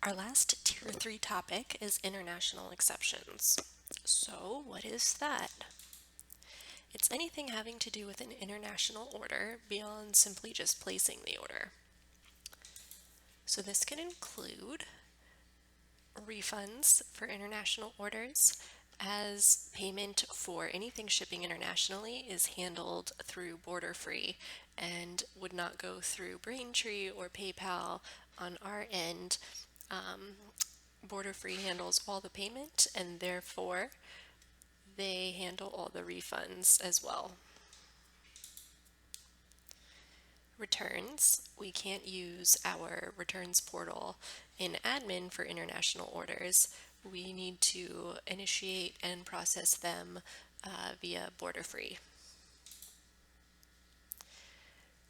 Our last Tier 3 topic is international exceptions. So, what is that? It's anything having to do with an international order beyond simply just placing the order. So, this can include refunds for international orders, as payment for anything shipping internationally is handled through Borderfree and would not go through Braintree or PayPal on our end. Um, Borderfree handles all the payment and therefore they handle all the refunds as well. Returns, we can't use our returns portal in admin for international orders. We need to initiate and process them via Borderfree.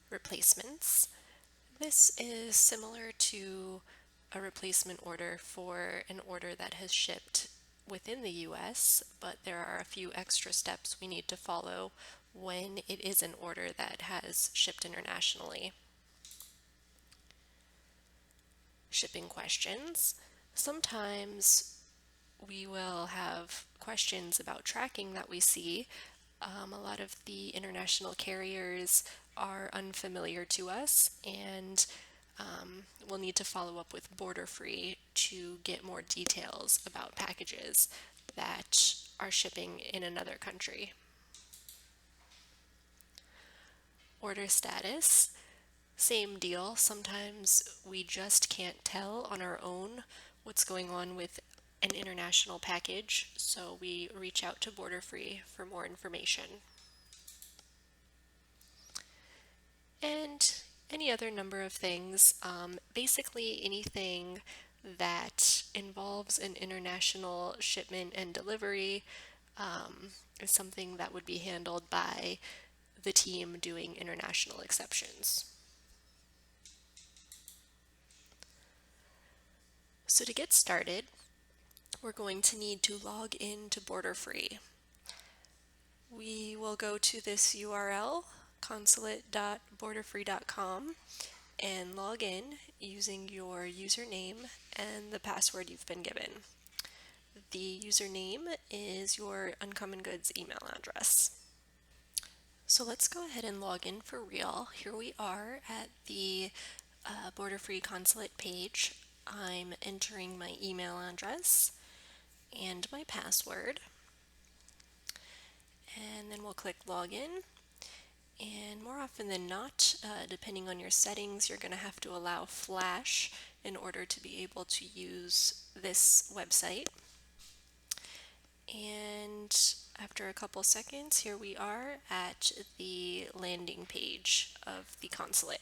Replacements, this is similar to a replacement order for an order that has shipped within the US, but there are a few extra steps we need to follow when it is an order that has shipped internationally. Shipping questions. Sometimes we will have questions about tracking that we see. A lot of the international carriers are unfamiliar to us, and we'll need to follow up with Borderfree to get more details about packages that are shipping in another country. Order status, same deal. Sometimes we just can't tell on our own what's going on with an international package, so we reach out to Borderfree for more information. And any other number of things. Basically, anything that involves an international shipment and delivery is something that would be handled by the team doing international exceptions. So to get started, we're going to need to log in to Borderfree. We will go to this URL, consulate.borderfree.com, and log in using your username and the password you've been given. The username is your Uncommon Goods email address. So let's go ahead and log in for real. Here we are at the Borderfree Consulate page. I'm entering my email address and my password, and then we'll click login. And more often than not, depending on your settings, you're going to have to allow Flash in order to be able to use this website. And after a couple seconds, here we are at the landing page of the consulate.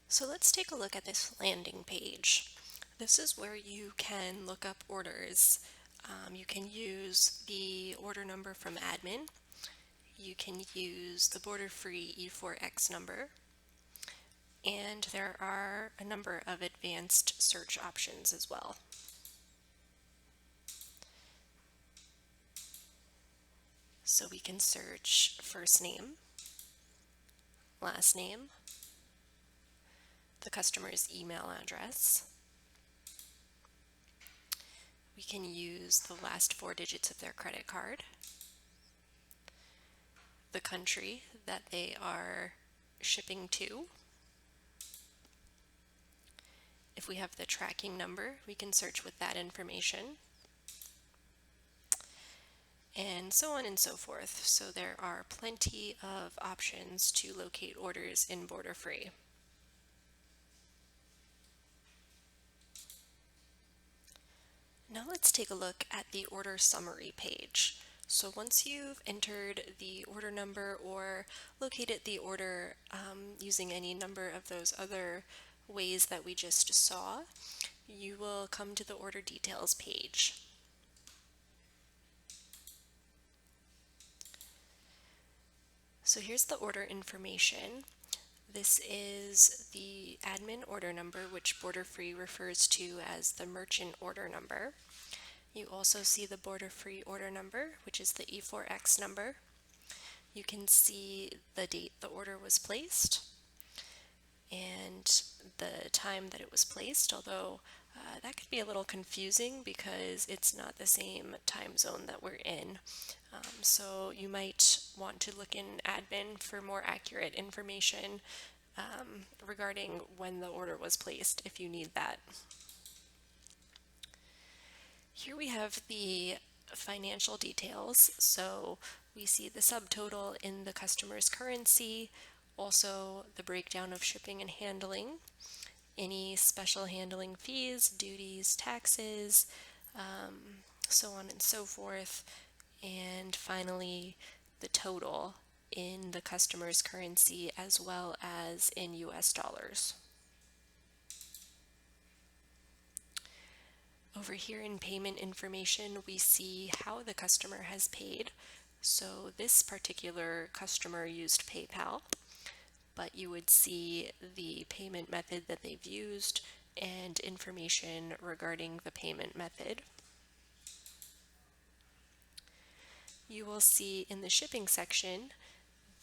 So let's take a look at this landing page. This is where you can look up orders. You can use the order number from admin. You can use the Borderfree E4X number. And there are a number of advanced search options as well. So we can search first name, last name, the customer's email address. We can use the last 4 digits of their credit card, the country that they are shipping to. If we have the tracking number, we can search with that information, and so on and so forth. So there are plenty of options to locate orders in Borderfree. Now let's take a look at the order summary page. So once you've entered the order number or located the order using any number of those other ways that we just saw, you will come to the order details page. So here's the order information. This is the admin order number, which Borderfree refers to as the merchant order number. You also see the Borderfree order number, which is the E4X number. You can see the date the order was placed. and the time that it was placed, although that could be a little confusing because it's not the same time zone that we're in. So you might want to look in admin for more accurate information regarding when the order was placed if you need that. Here we have the financial details. So we see the subtotal in the customer's currency, also the breakdown of shipping and handling, any special handling fees, duties, taxes, so on and so forth, and finally the total in the customer's currency as well as in US dollars. Over here in payment information, we see how the customer has paid. So this particular customer used PayPal, but you would see the payment method that they've used and information regarding the payment method. You will see in the shipping section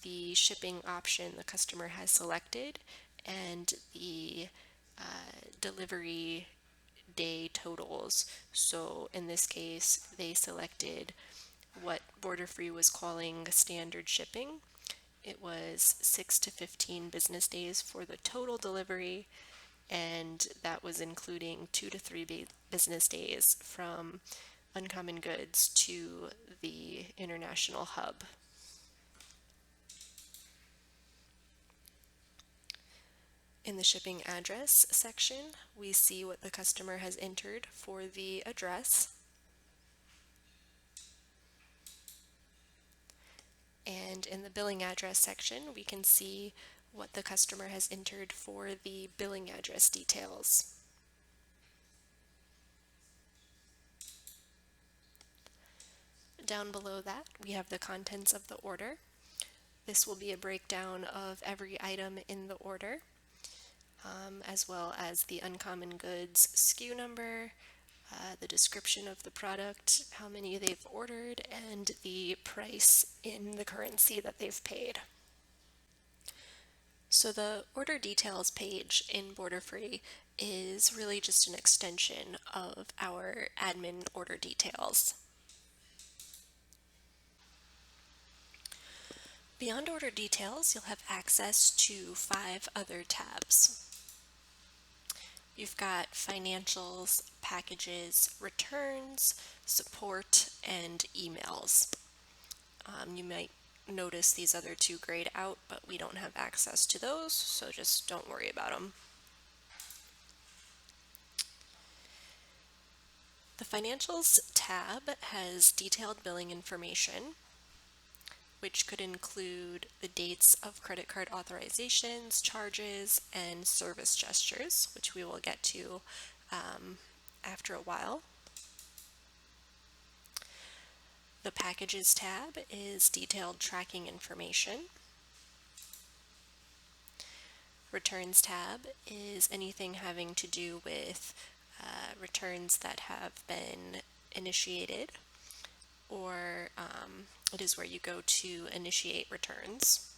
the shipping option the customer has selected and the delivery day totals. So in this case, they selected what Borderfree was calling standard shipping. It was 6 to 15 business days for the total delivery, and that was including 2 to 3 business days from Uncommon Goods to the international hub. In the shipping address section, we see what the customer has entered for the address. And in the billing address section, we can see what the customer has entered for the billing address details. Down below that, we have the contents of the order. This will be a breakdown of every item in the order, as well as the Uncommon Goods SKU number, the description of the product, how many they've ordered, and the price in the currency that they've paid. So the order details page in Borderfree is really just an extension of our admin order details. Beyond order details, you'll have access to 5 other tabs. You've got financials, packages, returns, support, and emails. You might notice these other 2 grayed out, but we don't have access to those, so just don't worry about them. The Financials tab has detailed billing information, which could include the dates of credit card authorizations, charges, and service gestures, which we will get to after a while. The Packages tab is detailed tracking information. Returns tab is anything having to do with returns that have been initiated, or it is where you go to initiate returns.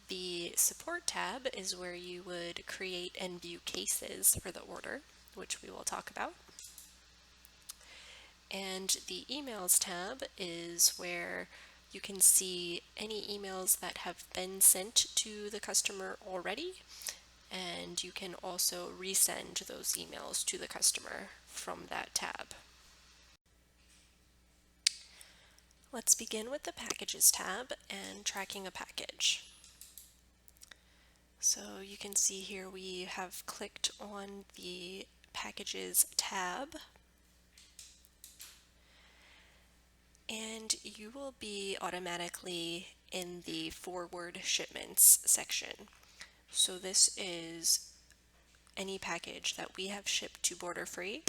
The Support tab is where you would create and view cases for the order, which we will talk about. And the Emails tab is where you can see any emails that have been sent to the customer already, and you can also resend those emails to the customer from that tab. Let's begin with the Packages tab and tracking a package. So you can see here we have clicked on the Packages tab, and you will be automatically in the Forward Shipments section. So this is any package that we have shipped to Borderfree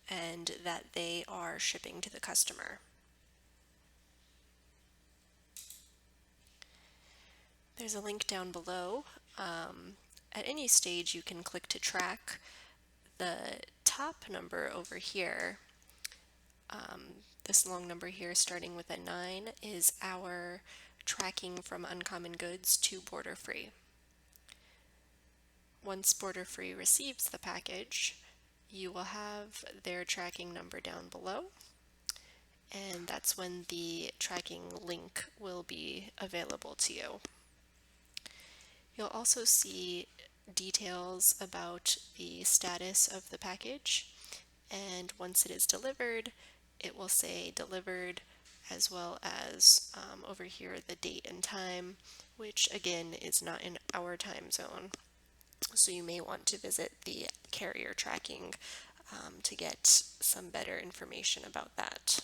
and that they are shipping to the customer. There's a link down below. At any stage you can click to track. The top number over here, this long number here starting with a 9, is our tracking from Uncommon Goods to Borderfree. Once Borderfree receives the package, you will have their tracking number down below, and that's when the tracking link will be available to you. You'll also see details about the status of the package, and once it is delivered, it will say delivered, as well as over here the date and time, which again is not in our time zone. So you may want to visit the carrier tracking to get some better information about that.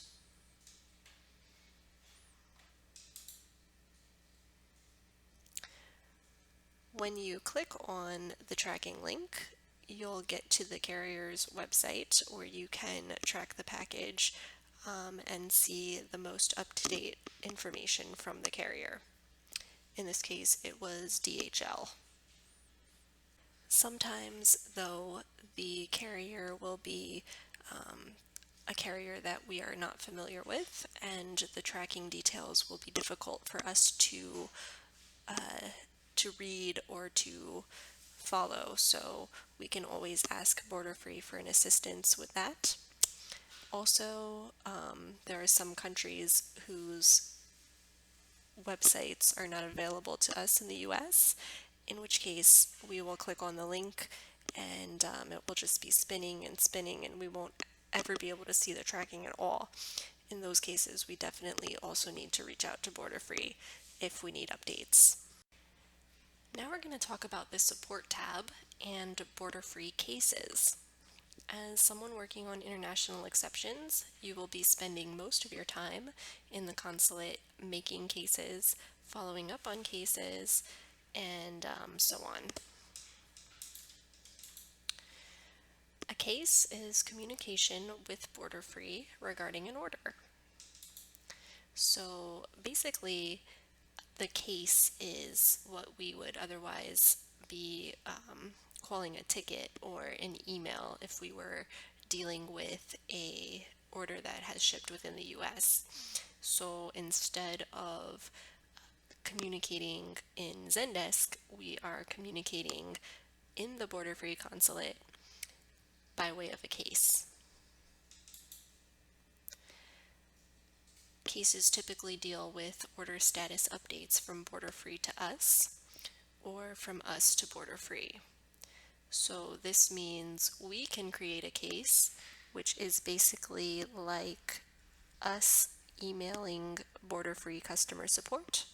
When you click on the tracking link, you'll get to the carrier's website where you can track the package and see the most up-to-date information from the carrier. In this case, it was DHL. Sometimes, though, the carrier will be a carrier that we are not familiar with, and the tracking details will be difficult for us to read or to follow, so we can always ask Borderfree for an assistance with that. Also, there are some countries whose websites are not available to us in the US, in which case we will click on the link and it will just be spinning and spinning, and we won't ever be able to see the tracking at all. In those cases, we definitely also need to reach out to Borderfree if we need updates. Now we're going to talk about the support tab and Borderfree cases. As someone working on international exceptions, you will be spending most of your time in the consulate making cases, following up on cases, and so on. A case is communication with Borderfree regarding an order. So basically, the case is what we would otherwise be calling a ticket or an email if we were dealing with a order that has shipped within the US. So instead of communicating in Zendesk, we are communicating in the Borderfree consulate by way of a case. Cases typically deal with order status updates from Borderfree to us, or from us to Borderfree. So this means we can create a case, which is basically like us emailing Borderfree customer support,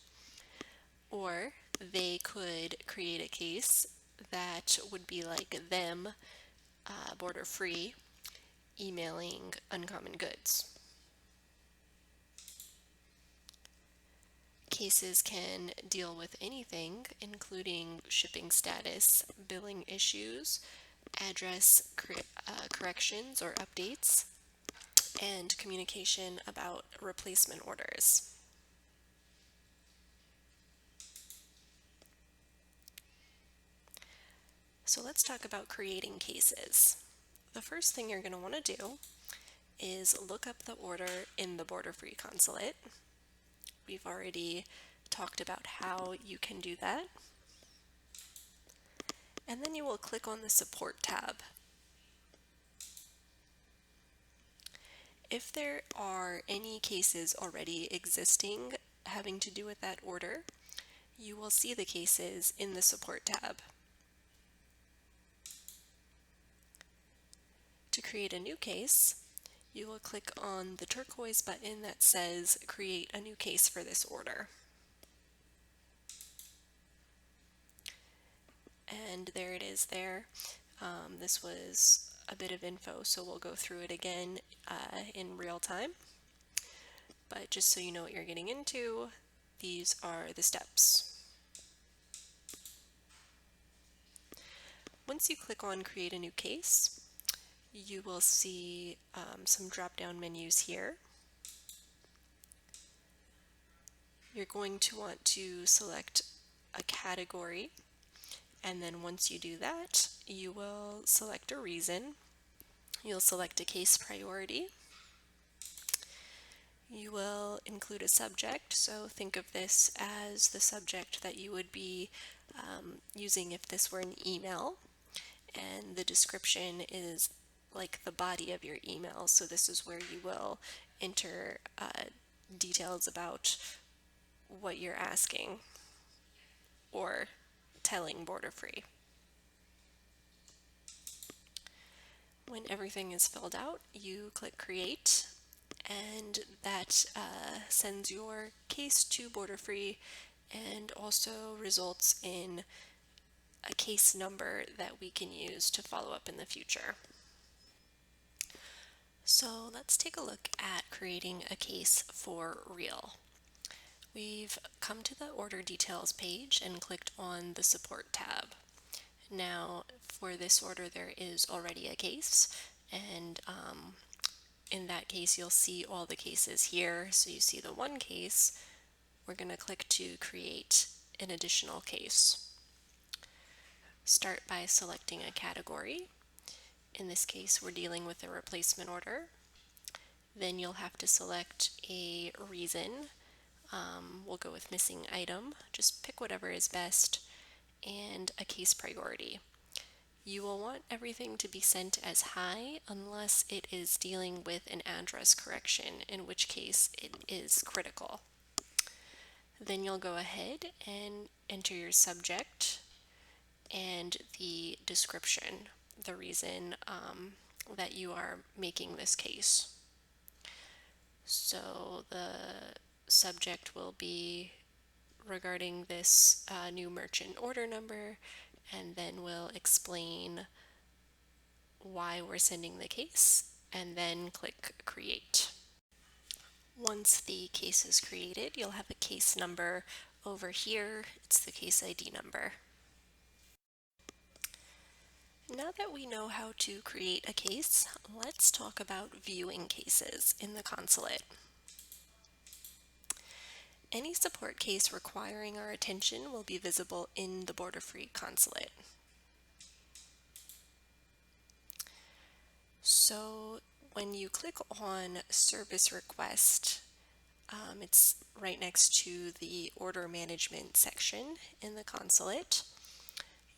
or they could create a case that would be like them, Borderfree, emailing Uncommon Goods. Cases can deal with anything, including shipping status, billing issues, address corrections or updates, and communication about replacement orders. So let's talk about creating cases. The first thing you're going to want to do is look up the order in the Borderfree consulate. We've already talked about how you can do that. And then you will click on the Support tab. If there are any cases already existing having to do with that order, you will see the cases in the Support tab. To create a new case, you will click on the turquoise button that says Create a new case for this order. And there it is there. This was a bit of info, so we'll go through it again in real time. But just so you know what you're getting into, these are the steps. Once you click on Create a new case, you will see some drop-down menus here. You're going to want to select a category, and then once you do that, you will select a reason. You'll select a case priority. You will include a subject, so think of this as the subject that you would be using if this were an email, and the description is like the body of your email, so this is where you will enter details about what you're asking or telling Borderfree. When everything is filled out, you click Create, and that sends your case to Borderfree and also results in a case number that we can use to follow up in the future. So let's take a look at creating a case for real. We've come to the order details page and clicked on the support tab. Now for this order there is already a case, and in that case you'll see all the cases here. So you see the one case. We're going to click to create an additional case. Start by selecting a category. In this case we're dealing with a replacement order. Then you'll have to select a reason. We'll go with missing item. Just pick whatever is best, and a case priority. You will want everything to be sent as high unless it is dealing with an address correction, in which case it is critical. Then you'll go ahead and enter your subject and the description, the reason that you are making this case. So the subject will be regarding this new merchant order number, and then we'll explain why we're sending the case, and then click Create. Once the case is created, you'll have a case number over here. It's the case ID number. Now that we know how to create a case, let's talk about viewing cases in the consulate. Any support case requiring our attention will be visible in the Borderfree consulate. So when you click on Service Request, it's right next to the Order Management section in the consulate.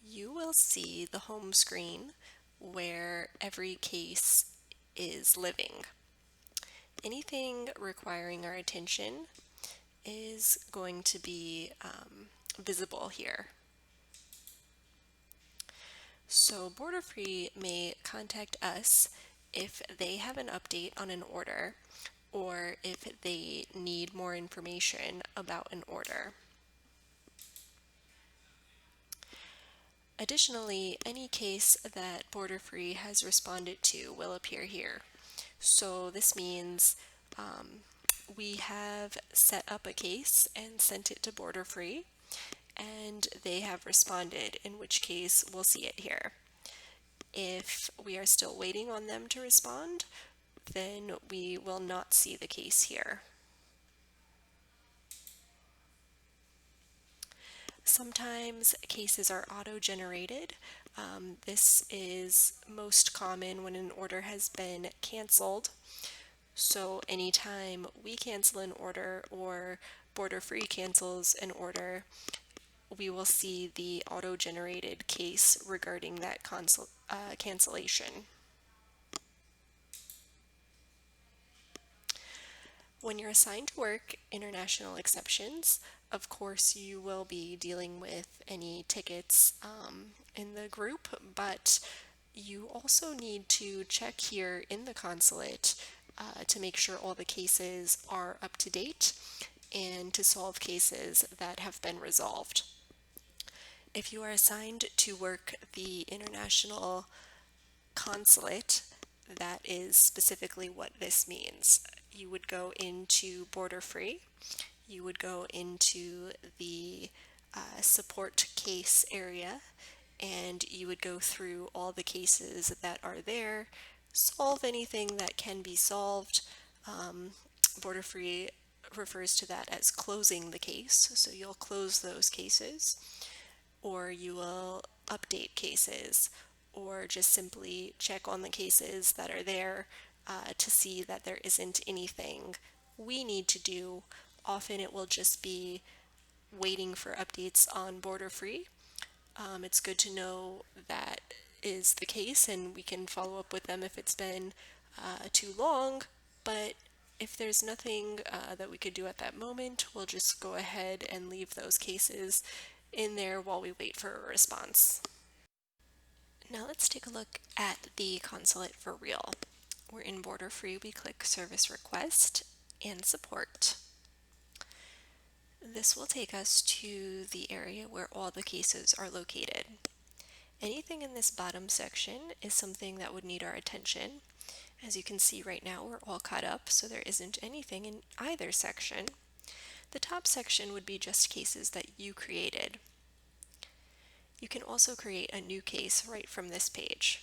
You will see the home screen where every case is living. Anything requiring our attention is going to be visible here. So Borderfree may contact us if they have an update on an order or if they need more information about an order. Additionally, any case that Borderfree has responded to will appear here. So this means we have set up a case and sent it to Borderfree, and they have responded, in which case we'll see it here. If we are still waiting on them to respond, then we will not see the case here. Sometimes cases are auto-generated. This is most common when an order has been canceled. So anytime we cancel an order or Borderfree cancels an order, we will see the auto-generated case regarding that cancellation. When you're assigned to work international exceptions, of course you will be dealing with any tickets in the group, but you also need to check here in the consulate to make sure all the cases are up to date and to solve cases that have been resolved. If you are assigned to work the international consulate, that is specifically what this means. You would go into Borderfree, you would go into the support case area, and you would go through all the cases that are there, solve anything that can be solved. Borderfree refers to that as closing the case, so you'll close those cases, or you will update cases, or just simply check on the cases that are there to see that there isn't anything we need to do. Often it will just be waiting for updates on Borderfree. It's good to know that is the case, and we can follow up with them if it's been too long. But if there's nothing that we could do at that moment, we'll just go ahead and leave those cases in there while we wait for a response. Now let's take a look at the consulate for real. We're in Borderfree, we click Service Request and Support. This will take us to the area where all the cases are located. Anything in this bottom section is something that would need our attention. As you can see right now, we're all caught up, so there isn't anything in either section. The top section would be just cases that you created. You can also create a new case right from this page.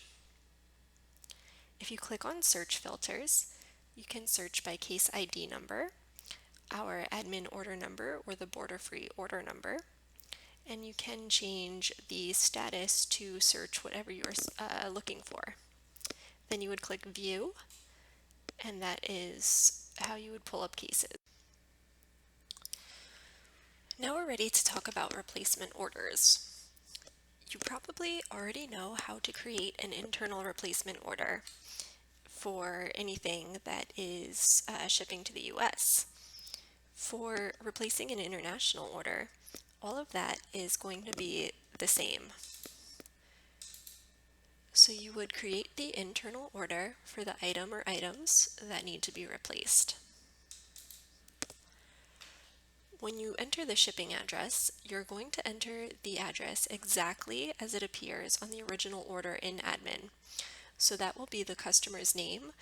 If you click on Search Filters, you can search by case ID number, our admin order number, or the Borderfree order number, and you can change the status to search whatever you're looking for. Then you would click View, and that is how you would pull up cases. Now we're ready to talk about replacement orders. You probably already know how to create an internal replacement order for anything that is shipping to the US. For replacing an international order, all of that is going to be the same. So you would create the internal order for the item or items that need to be replaced. When you enter the shipping address, you're going to enter the address exactly as it appears on the original order in admin. So that will be the customer's name,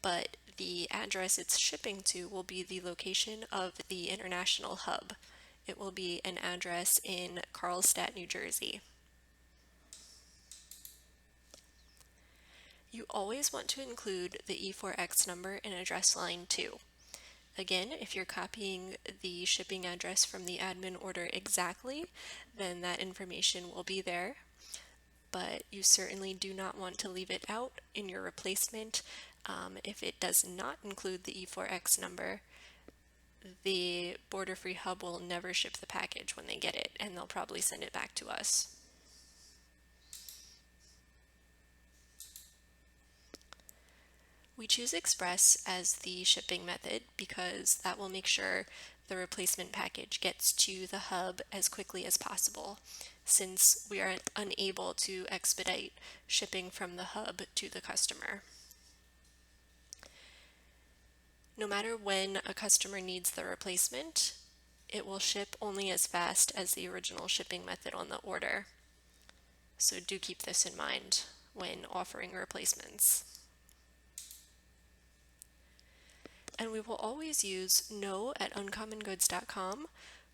but the address it's shipping to will be the location of the international hub. It will be an address in Carlstadt, New Jersey. You always want to include the E4X number in address line 2. Again, if you're copying the shipping address from the admin order exactly, then that information will be there, but you certainly do not want to leave it out in your replacement. If it does not include the E4X number, the Borderfree hub will never ship the package when they get it, and they'll probably send it back to us. We choose Express as the shipping method because that will make sure the replacement package gets to the hub as quickly as possible, since we are unable to expedite shipping from the hub to the customer. No matter when a customer needs the replacement, it will ship only as fast as the original shipping method on the order. So do keep this in mind when offering replacements. And we will always use no@uncommongoods.com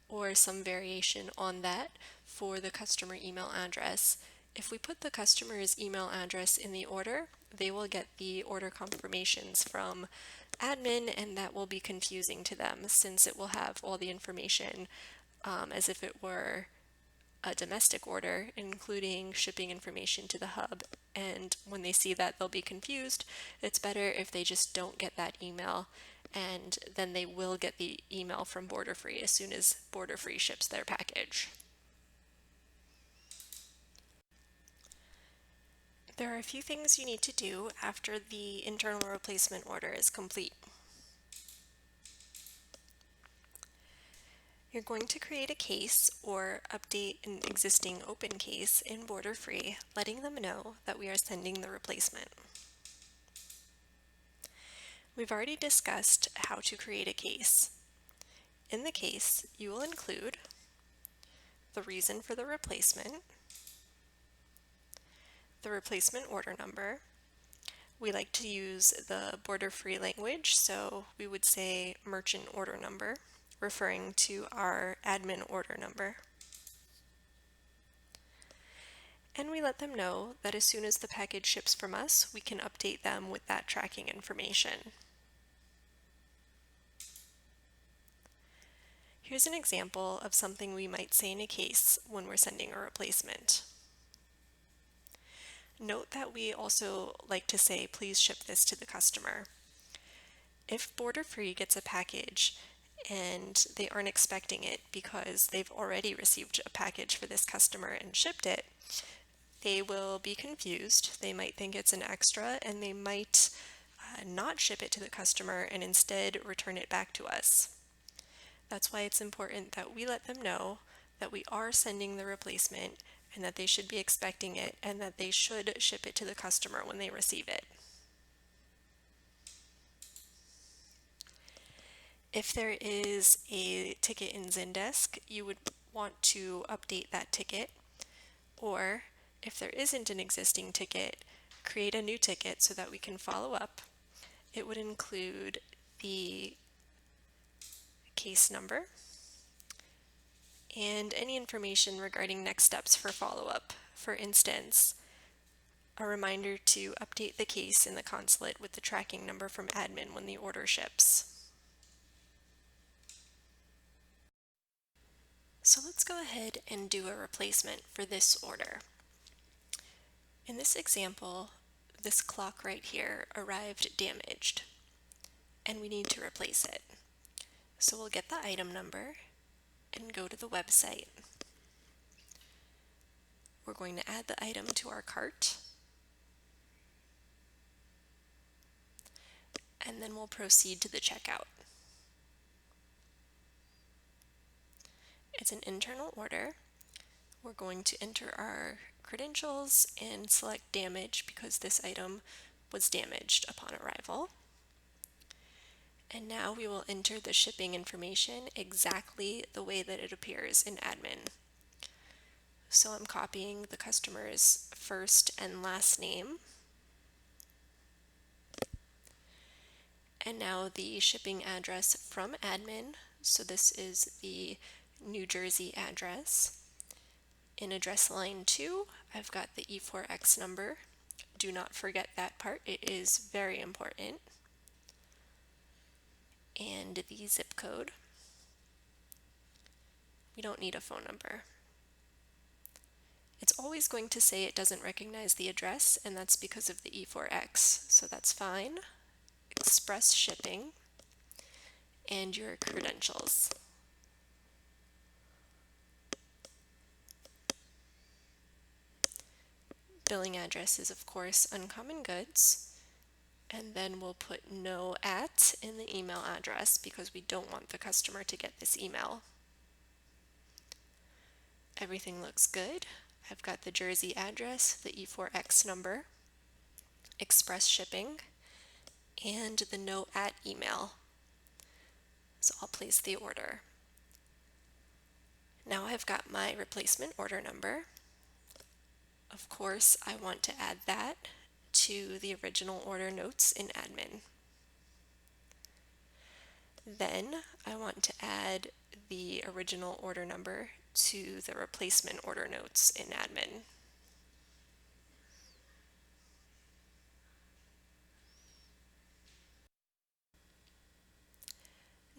or some variation on that for the customer email address. If we put the customer's email address in the order, they will get the order confirmations from admin, and that will be confusing to them since it will have all the information as if it were a domestic order, including shipping information to the hub. And when they see that, they'll be confused. It's better if they just don't get that email, and then they will get the email from Borderfree as soon as Borderfree ships their package. There are a few things you need to do after the internal replacement order is complete. You're going to create a case or update an existing open case in Borderfree, letting them know that we are sending the replacement. We've already discussed how to create a case. In the case, you will include the reason for the replacement, the replacement order number. We like to use the Borderfree language, so we would say merchant order number, referring to our admin order number. And we let them know that as soon as the package ships from us, we can update them with that tracking information. Here's an example of something we might say in a case when we're sending a replacement. Note that we also like to say, please ship this to the customer. If Borderfree gets a package and they aren't expecting it because they've already received a package for this customer and shipped it, they will be confused. They might think it's an extra and they might not ship it to the customer and instead return it back to us. That's why it's important that we let them know that we are sending the replacement and that they should be expecting it and that they should ship it to the customer when they receive it. If there is a ticket in Zendesk, you would want to update that ticket, or if there isn't an existing ticket, create a new ticket so that we can follow up. It would include the case number and any information regarding next steps for follow-up. For instance, a reminder to update the case in the consulate with the tracking number from admin when the order ships. So let's go ahead and do a replacement for this order. In this example, this clock right here arrived damaged, and we need to replace it. So we'll get the item number and go to the website. We're going to add the item to our cart, and then we'll proceed to the checkout. It's an internal order. We're going to enter our credentials and select damage because this item was damaged upon arrival. And now we will enter the shipping information exactly the way that it appears in admin. So I'm copying the customer's first and last name. And now the shipping address from admin. So this is the New Jersey address. In address line 2, I've got the E4X number. Do not forget that part, it is very important. And the zip code. We don't need a phone number. It's always going to say it doesn't recognize the address, and that's because of the E4X, so that's fine. Express shipping, and your credentials. Billing address is, of course, Uncommon Goods, and then we'll put no at in the email address because we don't want the customer to get this email. Everything looks good. I've got the Jersey address, the E4X number, express shipping, and the no at email. So I'll place the order. Now I've got my replacement order number. Of course, I want to add that to the original order notes in admin. Then I want to add the original order number to the replacement order notes in admin.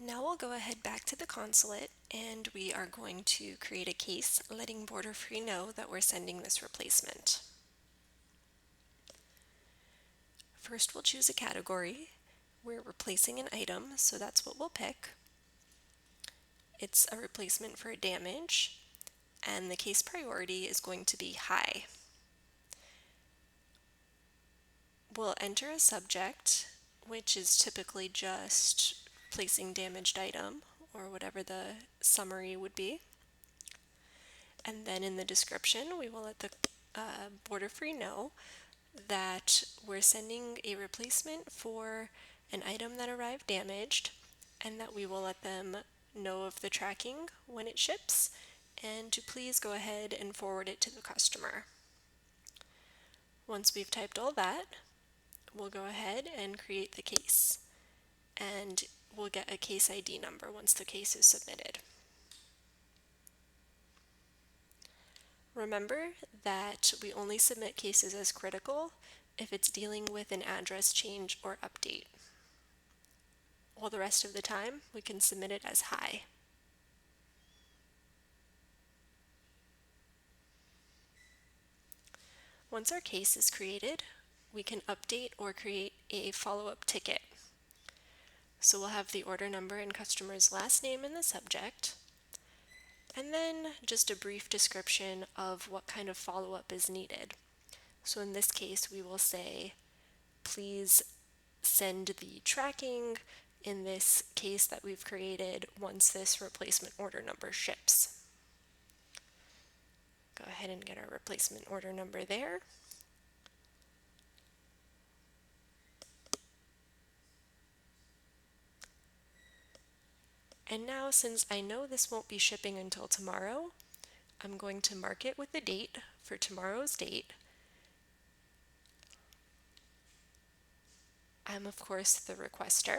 Now we'll go ahead back to the consulate and we are going to create a case letting Borderfree know that we're sending this replacement. First, we'll choose a category. We're replacing an item, so that's what we'll pick. It's a replacement for a damage, and the case priority is going to be high. We'll enter a subject, which is typically just placing damaged item, or whatever the summary would be. And then in the description, we will let the Borderfree know that we're sending a replacement for an item that arrived damaged, and that we will let them know of the tracking when it ships, and to please go ahead and forward it to the customer. Once we've typed all that, we'll go ahead and create the case, and we'll get a case ID number once the case is submitted. Remember that we only submit cases as critical if it's dealing with an address change or update. All the rest of the time, we can submit it as high. Once our case is created, we can update or create a follow-up ticket. So we'll have the order number and customer's last name in the subject, and then just a brief description of what kind of follow-up is needed. So in this case, we will say, please send the tracking in this case that we've created once this replacement order number ships. Go ahead and get our replacement order number there. And now, since I know this won't be shipping until tomorrow, I'm going to mark it with the date for tomorrow's date. I'm, of course, the requester.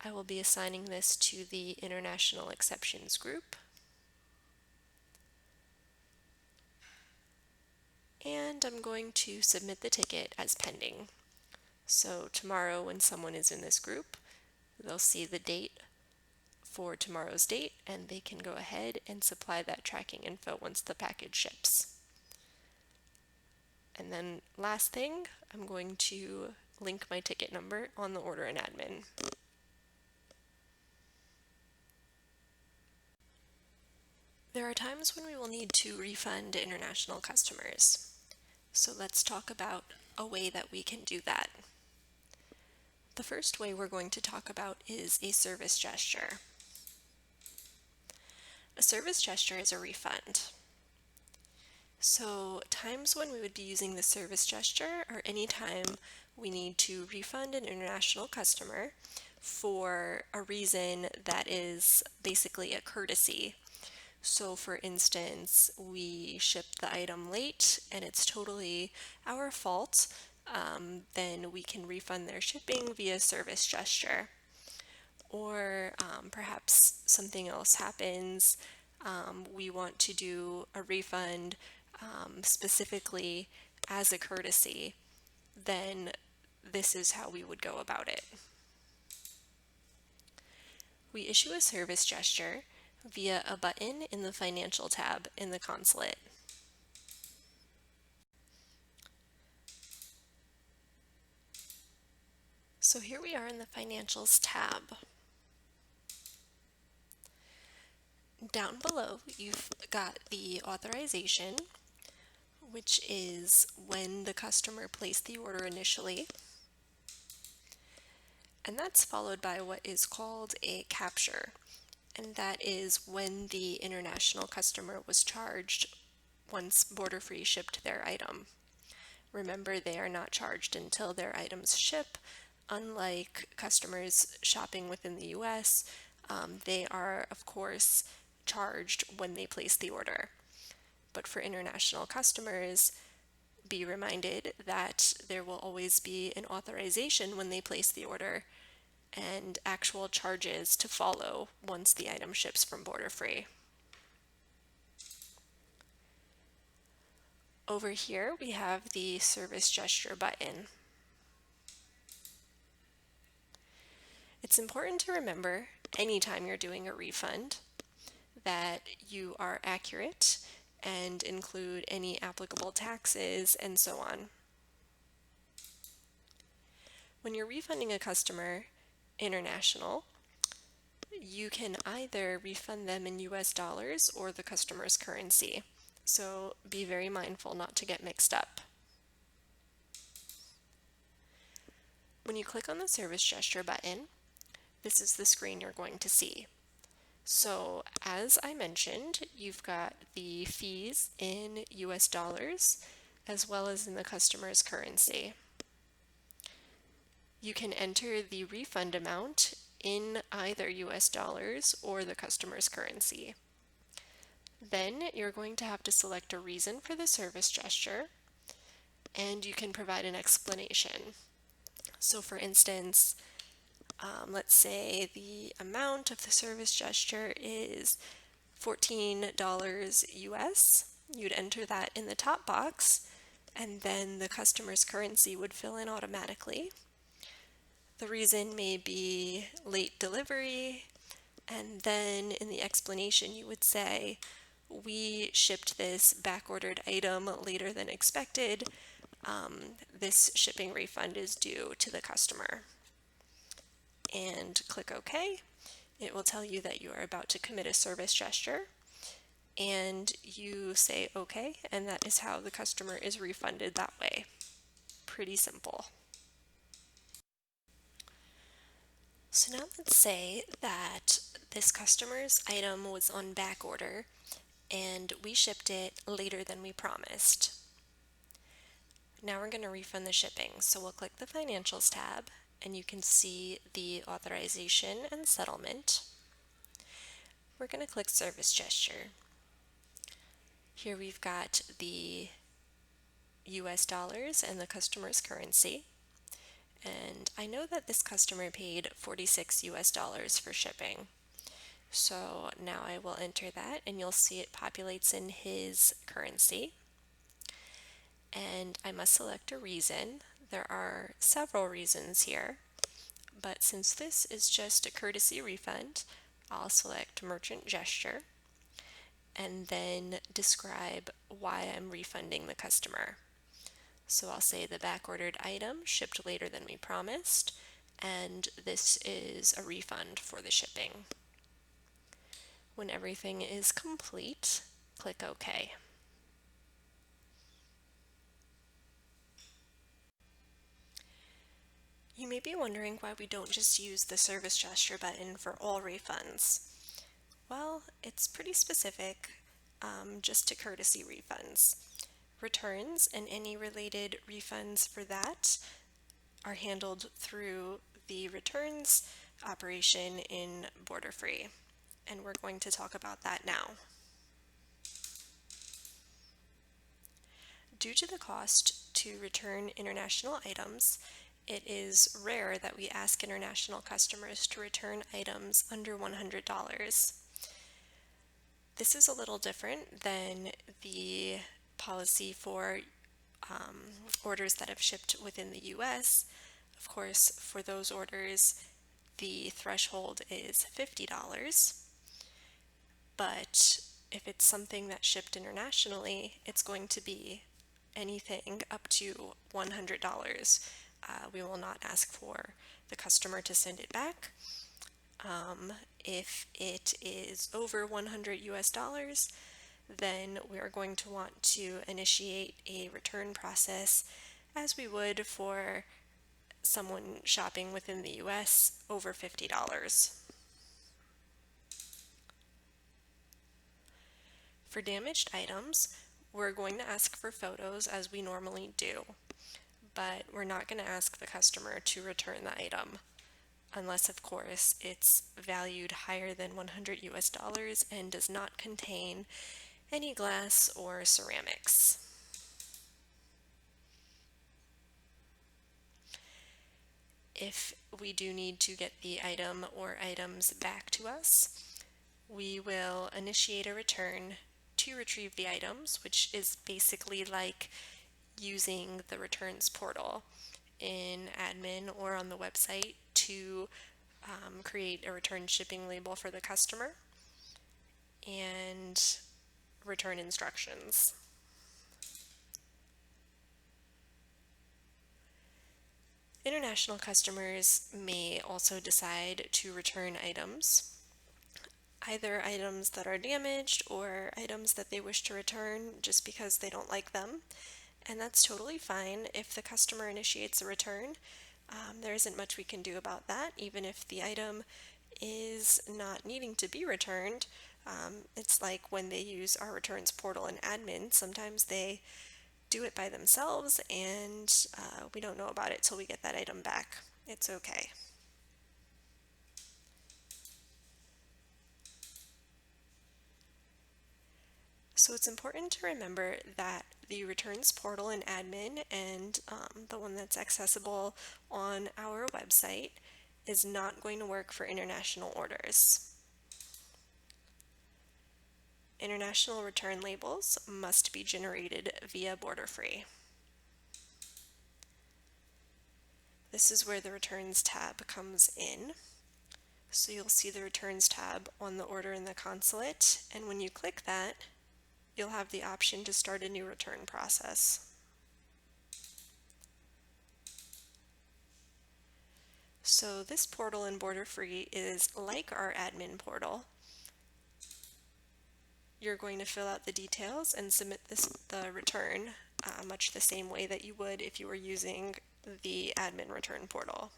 I will be assigning this to the International Exceptions group. And I'm going to submit the ticket as pending. So tomorrow, when someone is in this group, they'll see the date for tomorrow's date, and they can go ahead and supply that tracking info once the package ships. And then last thing, I'm going to link my ticket number on the order in admin. There are times when we will need to refund international customers. So let's talk about a way that we can do that. The first way we're going to talk about is a service gesture. A service gesture is a refund. So times when we would be using the service gesture are any time we need to refund an international customer for a reason that is basically a courtesy. So for instance, we shipped the item late and it's totally our fault, then we can refund their shipping via service gesture. Or perhaps something else happens, we want to do a refund specifically as a courtesy, then this is how we would go about it. We issue a service gesture via a button in the Financial tab in the consulate. So here we are in the Financials tab. Down below, you've got the authorization, which is when the customer placed the order initially. And that's followed by what is called a capture. And that is when the international customer was charged once Borderfree shipped their item. Remember, they are not charged until their items ship. Unlike customers shopping within the US, they are, of course, charged when they place the order. But for international customers, be reminded that there will always be an authorization when they place the order and actual charges to follow once the item ships from Borderfree. Over here we have the service gesture button. It's important to remember anytime you're doing a refund that you are accurate and include any applicable taxes and so on. When you're refunding a customer international, you can either refund them in US dollars or the customer's currency. So be very mindful not to get mixed up. When you click on the service gesture button, this is the screen you're going to see. So as I mentioned, you've got the fees in US dollars as well as in the customer's currency. You can enter the refund amount in either US dollars or the customer's currency. Then you're going to have to select a reason for the service gesture, and you can provide an explanation. So for instance, let's say the amount of the service gesture is $14 US. You'd enter that in the top box, and then the customer's currency would fill in automatically. The reason may be late delivery, and then in the explanation you would say, we shipped this back-ordered item later than expected. this shipping refund is due to the customer. And click OK. It will tell you that you are about to commit a service gesture, and you say OK, and that is how the customer is refunded that way. Pretty simple. So now let's say that this customer's item was on back order and we shipped it later than we promised. Now we're going to refund the shipping. So we'll click the Financials tab and you can see the authorization and settlement. We're going to click Service Gesture. Here we've got the US dollars and the customer's currency. And I know that this customer paid 46 US dollars for shipping. So now I will enter that and you'll see it populates in his currency. And I must select a reason. There are several reasons here, but since this is just a courtesy refund, I'll select Merchant Gesture and then describe why I'm refunding the customer. So I'll say the back-ordered item shipped later than we promised, and this is a refund for the shipping. When everything is complete, click OK. You may be wondering why we don't just use the service gesture button for all refunds. Well, it's pretty specific, just to courtesy refunds. Returns and any related refunds for that are handled through the returns operation in Borderfree, and we're going to talk about that now. Due to the cost to return international items, it is rare that we ask international customers to return items under $100. This is a little different than the policy for orders that have shipped within the US. Of course, for those orders, the threshold is $50, but if it's something that's shipped internationally, it's going to be anything up to $100. We will not ask for the customer to send it back. If it is over 100 US dollars, then we are going to want to initiate a return process as we would for someone shopping within the US over $50. For damaged items, we're going to ask for photos as we normally do, but we're not going to ask the customer to return the item unless, of course, it's valued higher than 100 US dollars and does not contain any glass or ceramics. If we do need to get the item or items back to us, we will initiate a return to retrieve the items, which is basically like using the returns portal in admin or on the website to create a return shipping label for the customer and return instructions. International customers may also decide to return items, either items that are damaged or items that they wish to return just because they don't like them. And that's totally fine. If the customer initiates a return, there isn't much we can do about that. Even if the item is not needing to be returned, it's like when they use our returns portal in admin, sometimes they do it by themselves and we don't know about it till we get that item back. It's okay. So it's important to remember that the returns portal in admin and the one that's accessible on our website is not going to work for international orders. International return labels must be generated via Borderfree. This is where the Returns tab comes in. So you'll see the Returns tab on the order in the consulate, and when you click that, you'll have the option to start a new return process. So this portal in Borderfree is like our admin portal. You're going to fill out the details and submit the return much the same way that you would if you were using the admin return portal.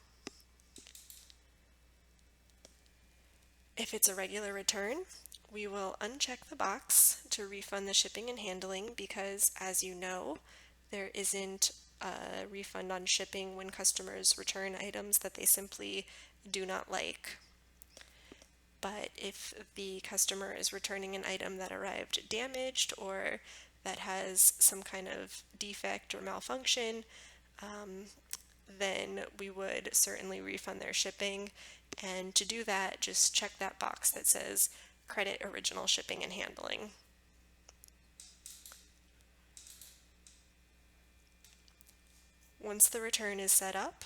If it's a regular return, we will uncheck the box to refund the shipping and handling because, as you know, there isn't a refund on shipping when customers return items that they simply do not like. But if the customer is returning an item that arrived damaged or that has some kind of defect or malfunction, then we would certainly refund their shipping. And to do that, just check that box that says credit original shipping and handling. Once the return is set up,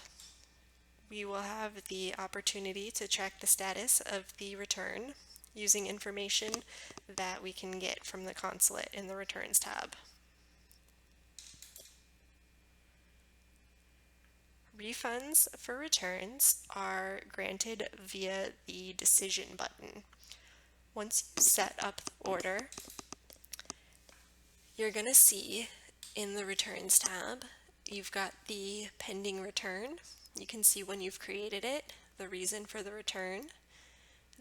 we will have the opportunity to check the status of the return using information that we can get from the consulate in the Returns tab. Refunds for returns are granted via the decision button. Once you set up the order, you're going to see in the Returns tab, you've got the pending return. You can see when you've created it, the reason for the return,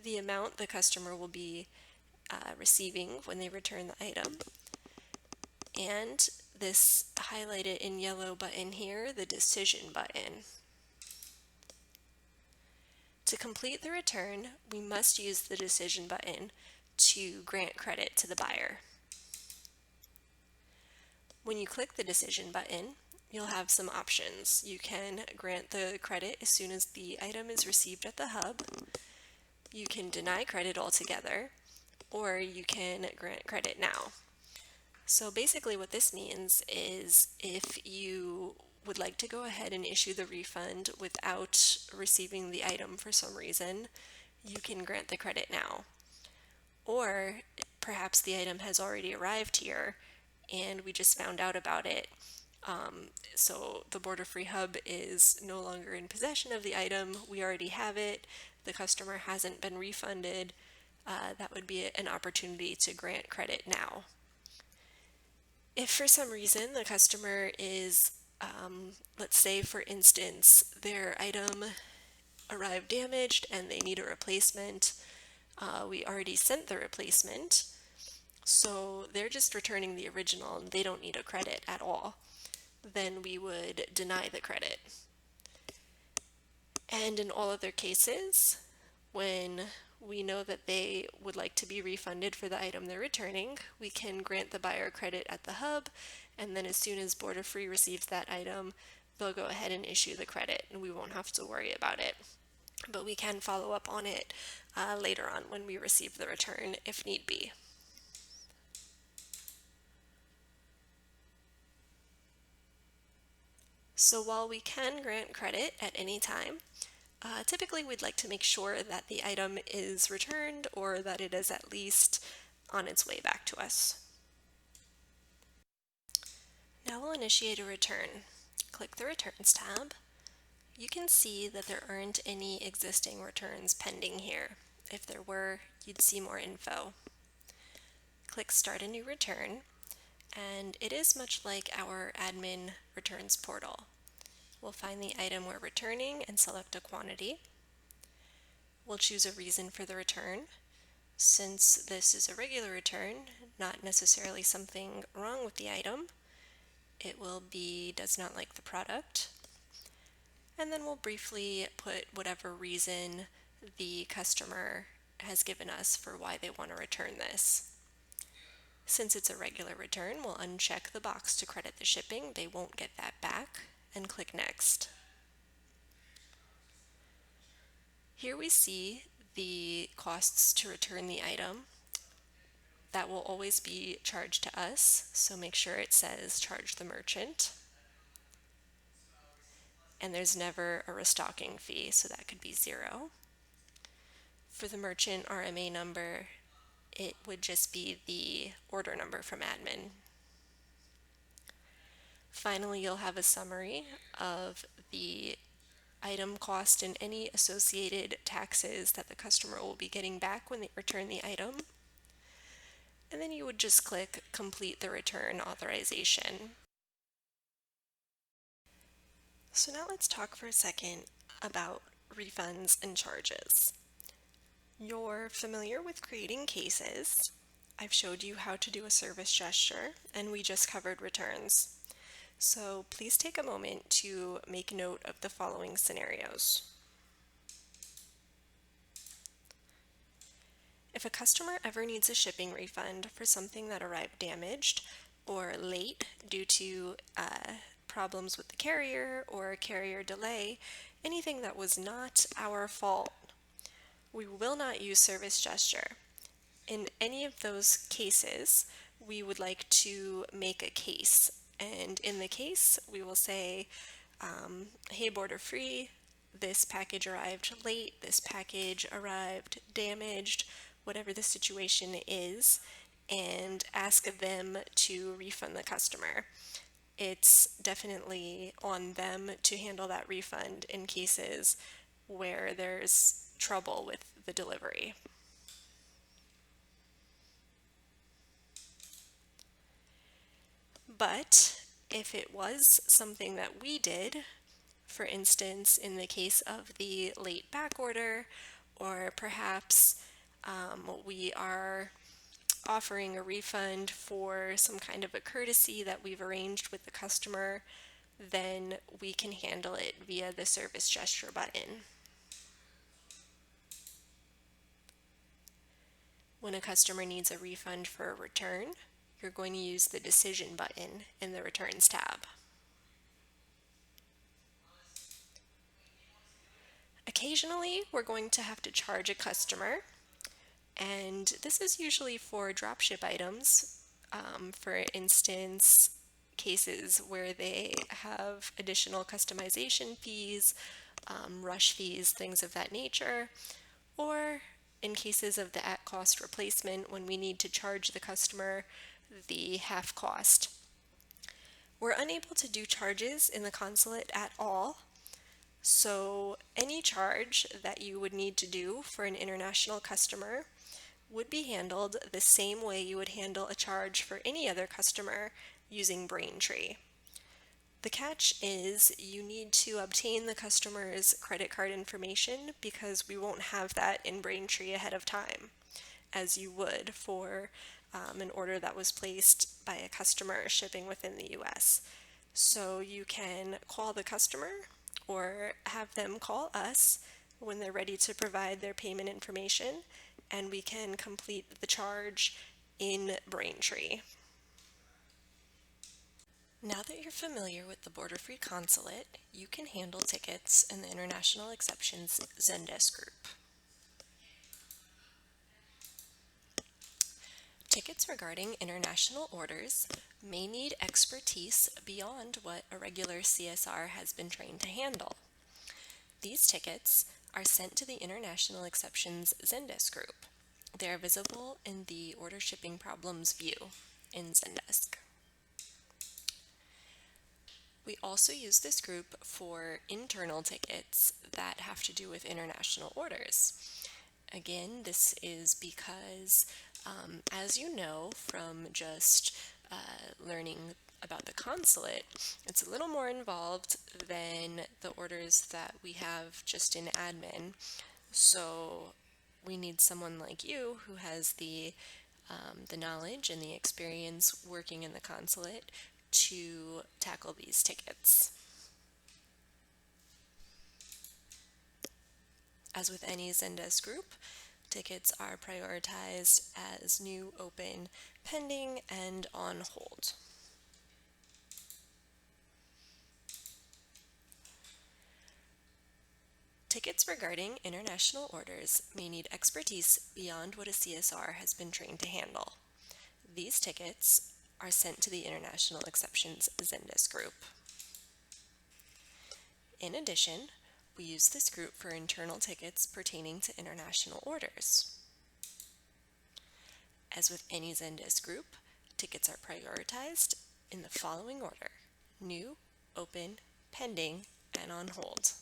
the amount the customer will be receiving when they return the item, and this highlighted in yellow button here, the decision button. To complete the return, we must use the decision button to grant credit to the buyer. When you click the decision button, you'll have some options. You can grant the credit as soon as the item is received at the hub. You can deny credit altogether, or you can grant credit now. So basically what this means is if you would like to go ahead and issue the refund without receiving the item for some reason, you can grant the credit now. Or perhaps the item has already arrived here and we just found out about it. So the Borderfree hub is no longer in possession of the item. We already have it. The customer hasn't been refunded. That would be an opportunity to grant credit now. If for some reason the customer is, let's say for instance, their item arrived damaged and they need a replacement, we already sent the replacement, so they're just returning the original and they don't need a credit at all, then we would deny the credit. And in all other cases, when we know that they would like to be refunded for the item they're returning, we can grant the buyer credit at the hub, and then as soon as Borderfree receives that item, they'll go ahead and issue the credit and we won't have to worry about it. But we can follow up on it later on when we receive the return if need be. So while we can grant credit at any time, typically we'd like to make sure that the item is returned or that it is at least on its way back to us. Now we'll initiate a return. Click the Returns tab. You can see that there aren't any existing returns pending here. If there were, you'd see more info. Click Start a New Return, and it is much like our admin returns portal. We'll find the item we're returning and select a quantity. We'll choose a reason for the return. Since this is a regular return, not necessarily something wrong with the item, it will be does not like the product. And then we'll briefly put whatever reason the customer has given us for why they want to return this. Since it's a regular return, we'll uncheck the box to credit the shipping. They won't get that back, and click Next. Here we see the costs to return the item. That will always be charged to us, so make sure it says charge the merchant. And there's never a restocking fee, so that could be 0. For the merchant RMA number, it would just be the order number from admin. Finally, you'll have a summary of the item cost and any associated taxes that the customer will be getting back when they return the item. And then you would just click Complete the Return Authorization. So now let's talk for a second about refunds and charges. You're familiar with creating cases. I've showed you how to do a service gesture, and we just covered returns. So please take a moment to make note of the following scenarios. If a customer ever needs a shipping refund for something that arrived damaged or late due to problems with the carrier or a carrier delay, anything that was not our fault, we will not use service gesture. In any of those cases, we would like to make a case. And in the case, we will say, hey, Borderfree, this package arrived late, this package arrived damaged, whatever the situation is, and ask them to refund the customer. It's definitely on them to handle that refund in cases where there's trouble with the delivery. But if it was something that we did, for instance, in the case of the late back order, or perhaps we are offering a refund for some kind of a courtesy that we've arranged with the customer, then we can handle it via the service gesture button. When a customer needs a refund for a return, you're going to use the decision button in the returns tab. Occasionally, we're going to have to charge a customer, and this is usually for dropship items. For instance, cases where they have additional customization fees, rush fees, things of that nature, or in cases of the at-cost replacement when we need to charge the customer the half cost. We're unable to do charges in the consulate at all, so any charge that you would need to do for an international customer would be handled the same way you would handle a charge for any other customer using Braintree. The catch is you need to obtain the customer's credit card information because we won't have that in Braintree ahead of time, as you would for an order that was placed by a customer shipping within the US. So you can call the customer or have them call us when they're ready to provide their payment information, and we can complete the charge in Braintree. Now that you're familiar with the Borderfree Consulate, you can handle tickets in the International Exceptions Zendesk group. Tickets regarding international orders may need expertise beyond what a regular CSR has been trained to handle. These tickets are sent to the International Exceptions Zendesk group. They are visible in the Order Shipping Problems view in Zendesk. We also use this group for internal tickets that have to do with international orders. Again, this is because, as you know from just learning about the consulate, it's a little more involved than the orders that we have just in admin. So we need someone like you who has the knowledge and the experience working in the consulate to tackle these tickets. As with any Zendesk group, tickets are prioritized as new, open, pending, and on hold. Tickets regarding international orders may need expertise beyond what a CSR has been trained to handle. These tickets are sent to the International Exceptions Zendesk group. In addition, we use this group for internal tickets pertaining to international orders. As with any Zendesk group, tickets are prioritized in the following order: new, open, pending, and on hold.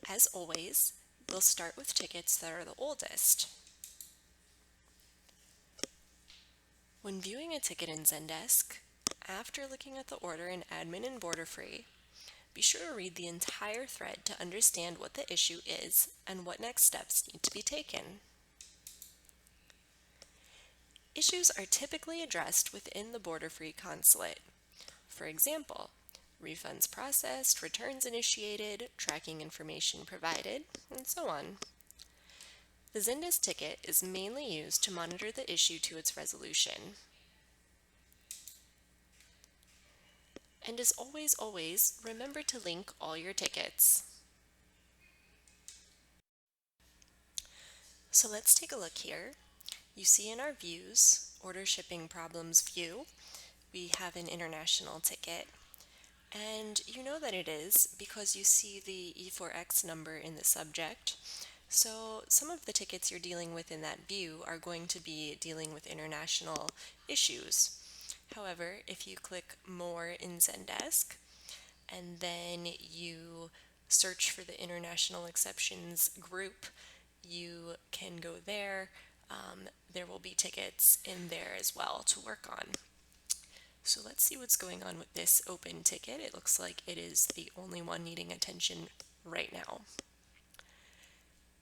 As always, we'll start with tickets that are the oldest. When viewing a ticket in Zendesk, after looking at the order in Admin and Borderfree, be sure to read the entire thread to understand what the issue is and what next steps need to be taken. Issues are typically addressed within the Borderfree consulate. For example, refunds processed, returns initiated, tracking information provided, and so on. The Zendesk ticket is mainly used to monitor the issue to its resolution. And as always, remember to link all your tickets. So let's take a look here. You see in our views, Order Shipping Problems view, we have an international ticket. And you know that it is because you see the E4X number in the subject. So some of the tickets you're dealing with in that view are going to be dealing with international issues. However, if you click More in Zendesk and then you search for the International Exceptions group, you can go there. There will be tickets in there as well to work on. So let's see what's going on with this open ticket. It looks like it is the only one needing attention right now.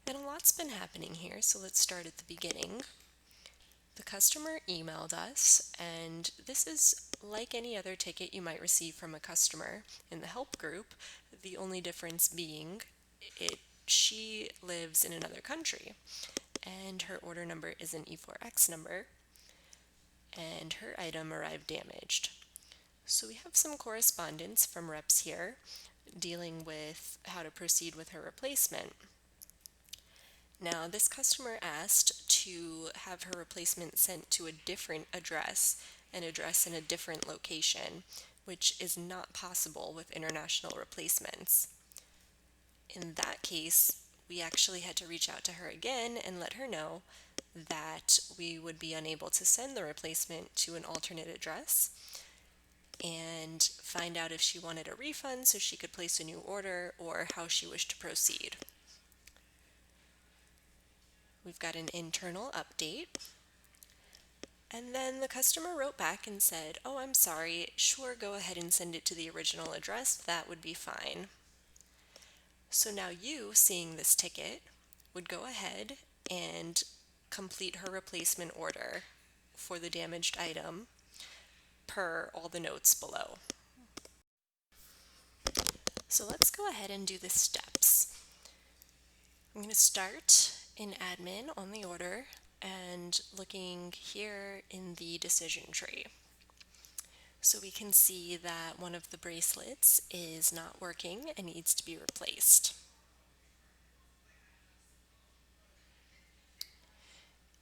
And a lot's been happening here, so let's start at the beginning. The customer emailed us, and this is like any other ticket you might receive from a customer in the help group, the only difference being she lives in another country, and her order number is an E4X number, and her item arrived damaged. So we have some correspondence from reps here dealing with how to proceed with her replacement. Now, this customer asked to have her replacement sent to a different address, an address in a different location, which is not possible with international replacements. In that case, we actually had to reach out to her again and let her know that we would be unable to send the replacement to an alternate address and find out if she wanted a refund so she could place a new order or how she wished to proceed. We've got an internal update. And then the customer wrote back and said, "Oh, I'm sorry, sure, go ahead and send it to the original address, that would be fine." So now you, seeing this ticket, would go ahead and complete her replacement order for the damaged item per all the notes below. So let's go ahead and do the steps. I'm going to start in admin on the order and looking here in the decision tree. So we can see that one of the bracelets is not working and needs to be replaced.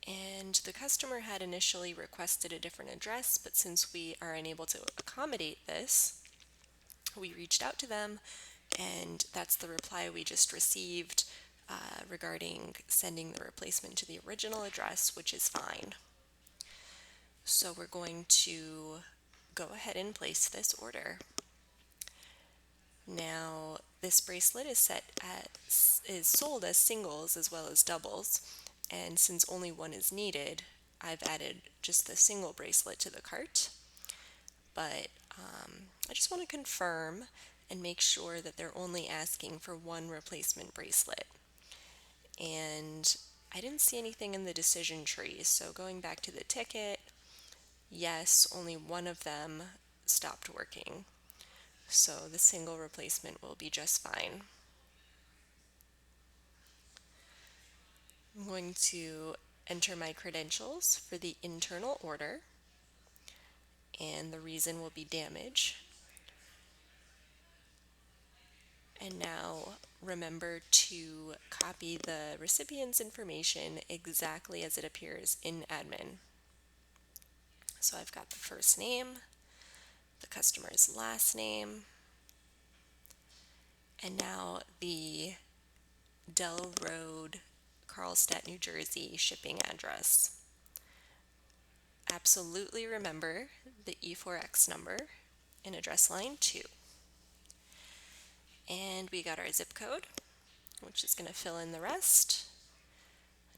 And the customer had initially requested a different address, but since we are unable to accommodate this, we reached out to them, and that's the reply we just received regarding sending the replacement to the original address, which is fine. So we're going to go ahead and place this order. Now, this bracelet is sold as singles as well as doubles, and since only one is needed, I've added just the single bracelet to the cart. But I just want to confirm and make sure that they're only asking for one replacement bracelet. And I didn't see anything in the decision tree, so going back to the ticket, yes, only one of them stopped working. So the single replacement will be just fine. I'm going to enter my credentials for the internal order, and the reason will be damage. And now remember to copy the recipient's information exactly as it appears in admin. So I've got the first name, the customer's last name, and now the Dell Road, Carlstadt, New Jersey shipping address. Absolutely remember the E4X number in address line 2. And we got our zip code, which is going to fill in the rest.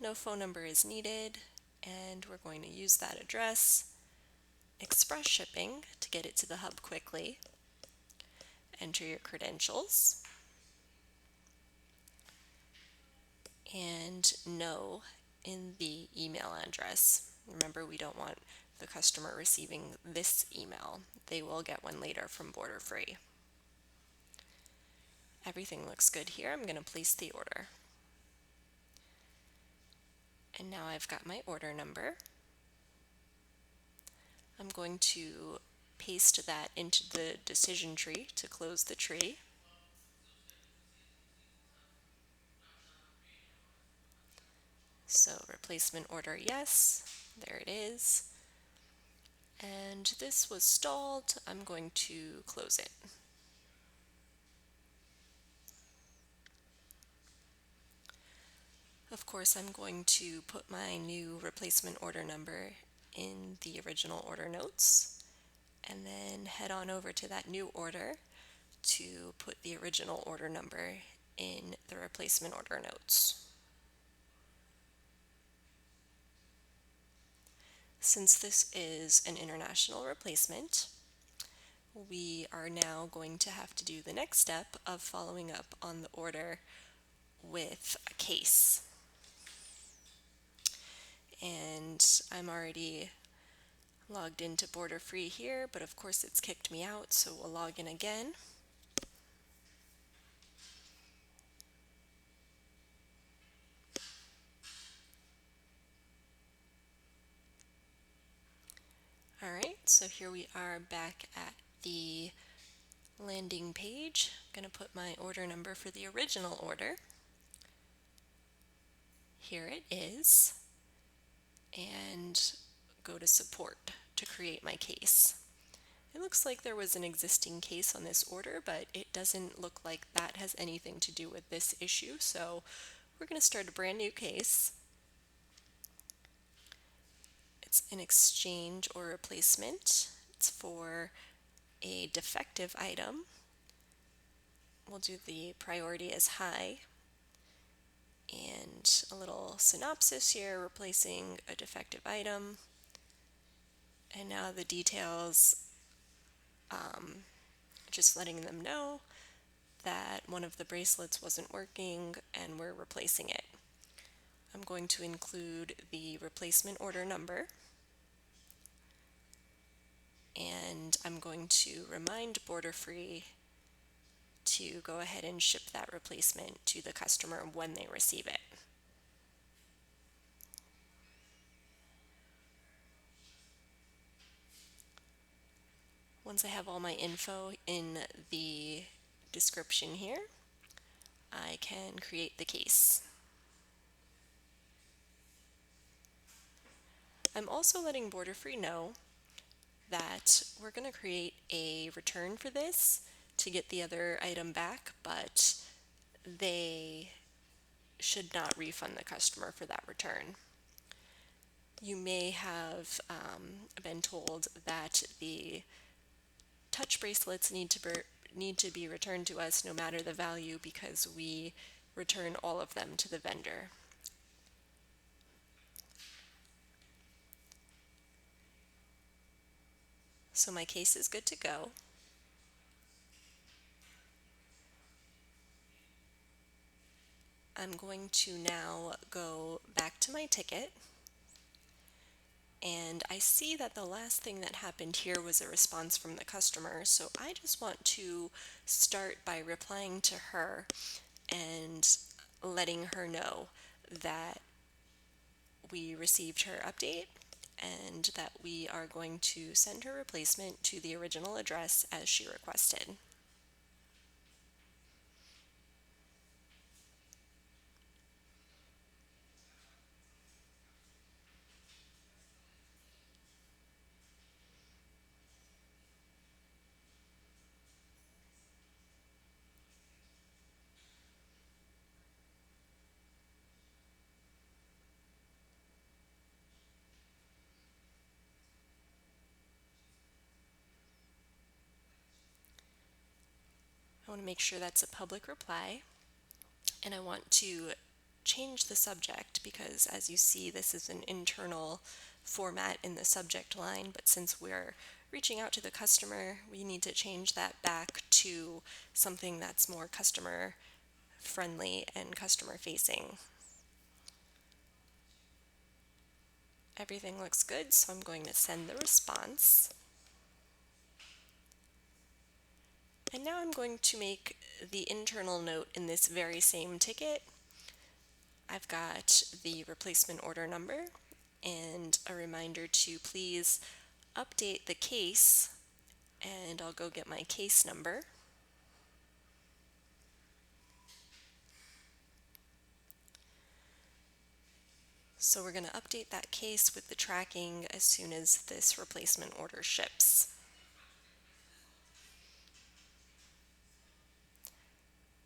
No phone number is needed, and we're going to use that address. Express shipping to get it to the hub quickly. Enter your credentials. And no in the email address. Remember, we don't want the customer receiving this email. They will get one later from Borderfree. Everything looks good here. I'm going to place the order. And now I've got my order number. I'm going to paste that into the decision tree to close the tree. So replacement order, yes, there it is. And this was stalled. I'm going to close it. Of course, I'm going to put my new replacement order number in the original order notes and then head on over to that new order to put the original order number in the replacement order notes. Since this is an international replacement, we are now going to have to do the next step of following up on the order with a case. And I'm already logged into Borderfree here, but of course it's kicked me out, so we'll log in again. Alright, so here we are back at the landing page. I'm going to put my order number for the original order. Here it is. And go to support to create my case. It looks like there was an existing case on this order, but it doesn't look like that has anything to do with this issue, so we're going to start a brand new case. It's an exchange or replacement. It's for a defective item. We'll do the priority as high. And a little synopsis here, replacing a defective item. And now the details, just letting them know that one of the bracelets wasn't working and we're replacing it. I'm going to include the replacement order number, and I'm going to remind Borderfree to go ahead and ship that replacement to the customer when they receive it. Once I have all my info in the description here, I can create the case. I'm also letting Borderfree know that we're going to create a return for this to get the other item back, but they should not refund the customer for that return. You may have been told that the touch bracelets need to be returned to us no matter the value because we return all of them to the vendor. So my case is good to go. I'm going to now go back to my ticket, and I see that the last thing that happened here was a response from the customer, so I just want to start by replying to her and letting her know that we received her update and that we are going to send her replacement to the original address as she requested. I want to make sure that's a public reply. And I want to change the subject because, as you see, this is an internal format in the subject line, but since we're reaching out to the customer, we need to change that back to something that's more customer friendly and customer facing. Everything looks good, so I'm going to send the response. And now I'm going to make the internal note in this very same ticket. I've got the replacement order number and a reminder to please update the case, and I'll go get my case number. So we're going to update that case with the tracking as soon as this replacement order ships.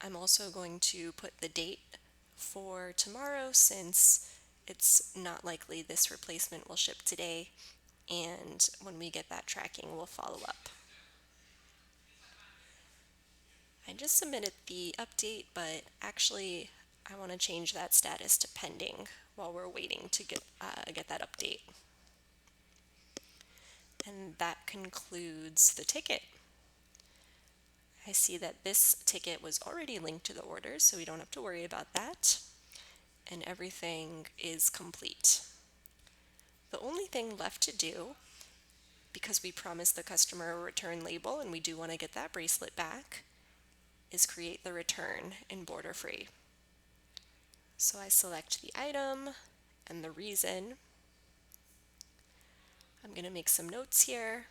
I'm also going to put the date for tomorrow since it's not likely this replacement will ship today, and when we get that tracking, we'll follow up. I just submitted the update, but actually I want to change that status to pending while we're waiting to get that update. And that concludes the ticket. I see that this ticket was already linked to the order, so we don't have to worry about that. And everything is complete. The only thing left to do, because we promised the customer a return label and we do want to get that bracelet back, is create the return in Borderfree. So I select the item and the reason. I'm going to make some notes here.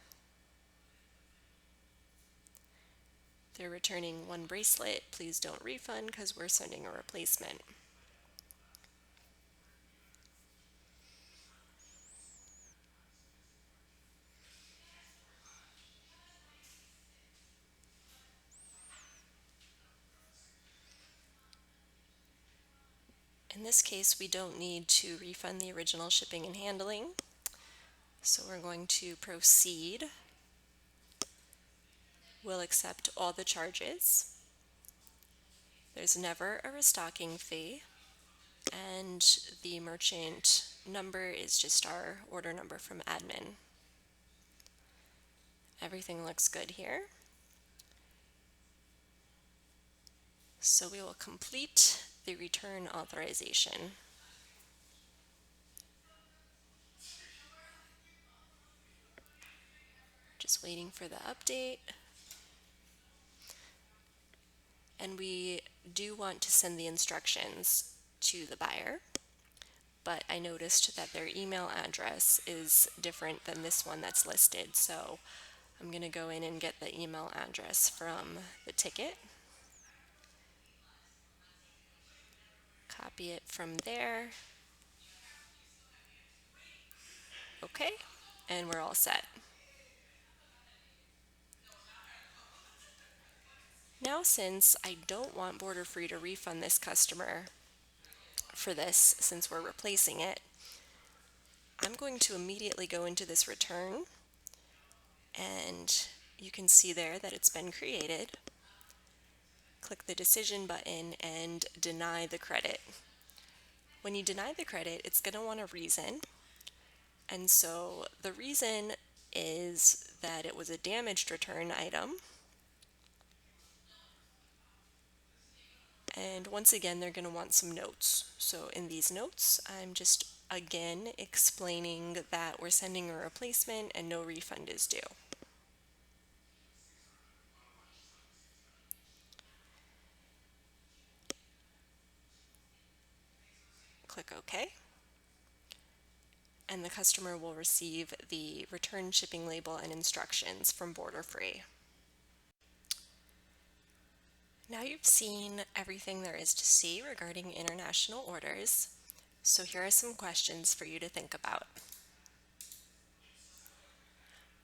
They're returning one bracelet. Please don't refund because we're sending a replacement. In this case, we don't need to refund the original shipping and handling. So we're going to proceed. We'll accept all the charges. There's never a restocking fee, and the merchant number is just our order number from admin. Everything looks good here. So we will complete the return authorization. Just waiting for the update. And we do want to send the instructions to the buyer, but I noticed that their email address is different than this one that's listed, so I'm going to go in and get the email address from the ticket, copy it from there. Okay, and we're all set. Now, since I don't want Borderfree to refund this customer for this, since we're replacing it, I'm going to immediately go into this return, and you can see there that it's been created. Click the decision button and deny the credit. When you deny the credit, it's going to want a reason. And so the reason is that it was a damaged return item. And once again, they're going to want some notes. So in these notes, I'm just again explaining that we're sending a replacement and no refund is due. Click OK. And the customer will receive the return shipping label and instructions from Borderfree. Now you've seen everything there is to see regarding international orders, so here are some questions for you to think about.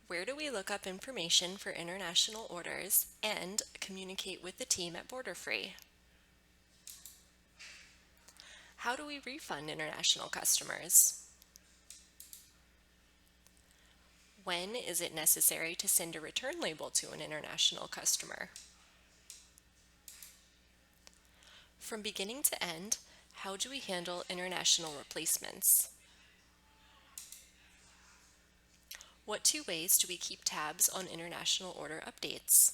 Where do we look up information for international orders and communicate with the team at Borderfree? How do we refund international customers? When is it necessary to send a return label to an international customer? From beginning to end, how do we handle international replacements? What two ways do we keep tabs on international order updates?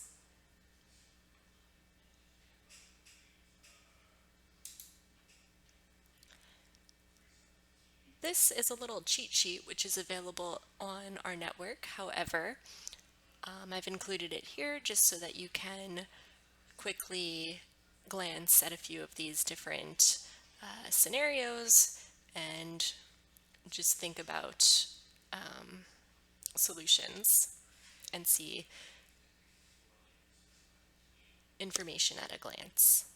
This is a little cheat sheet which is available on our network. However, I've included it here just so that you can quickly glance at a few of these different scenarios and just think about solutions and see information at a glance.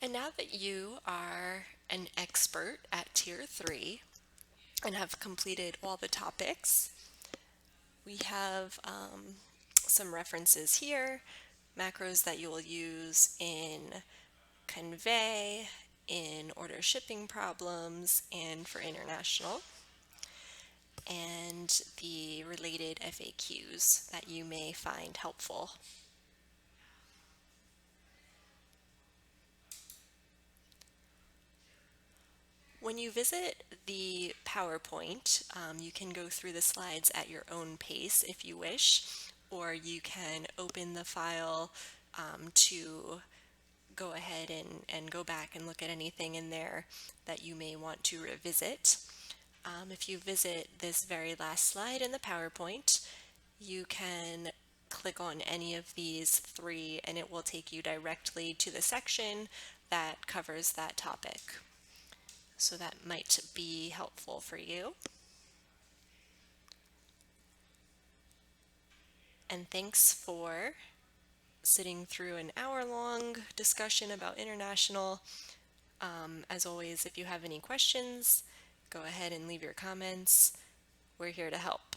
And now that you are an expert at Tier 3 and have completed all the topics, we have some references here, macros that you will use in convey, in order shipping problems, and for international, and the related FAQs that you may find helpful. When you visit the PowerPoint, you can go through the slides at your own pace if you wish, or you can open the file to go ahead and go back and look at anything in there that you may want to revisit. If you visit this very last slide in the PowerPoint, you can click on any of these three and it will take you directly to the section that covers that topic. So that might be helpful for you. And thanks for sitting through an hour-long discussion about international. As always, if you have any questions, go ahead and leave your comments. We're here to help.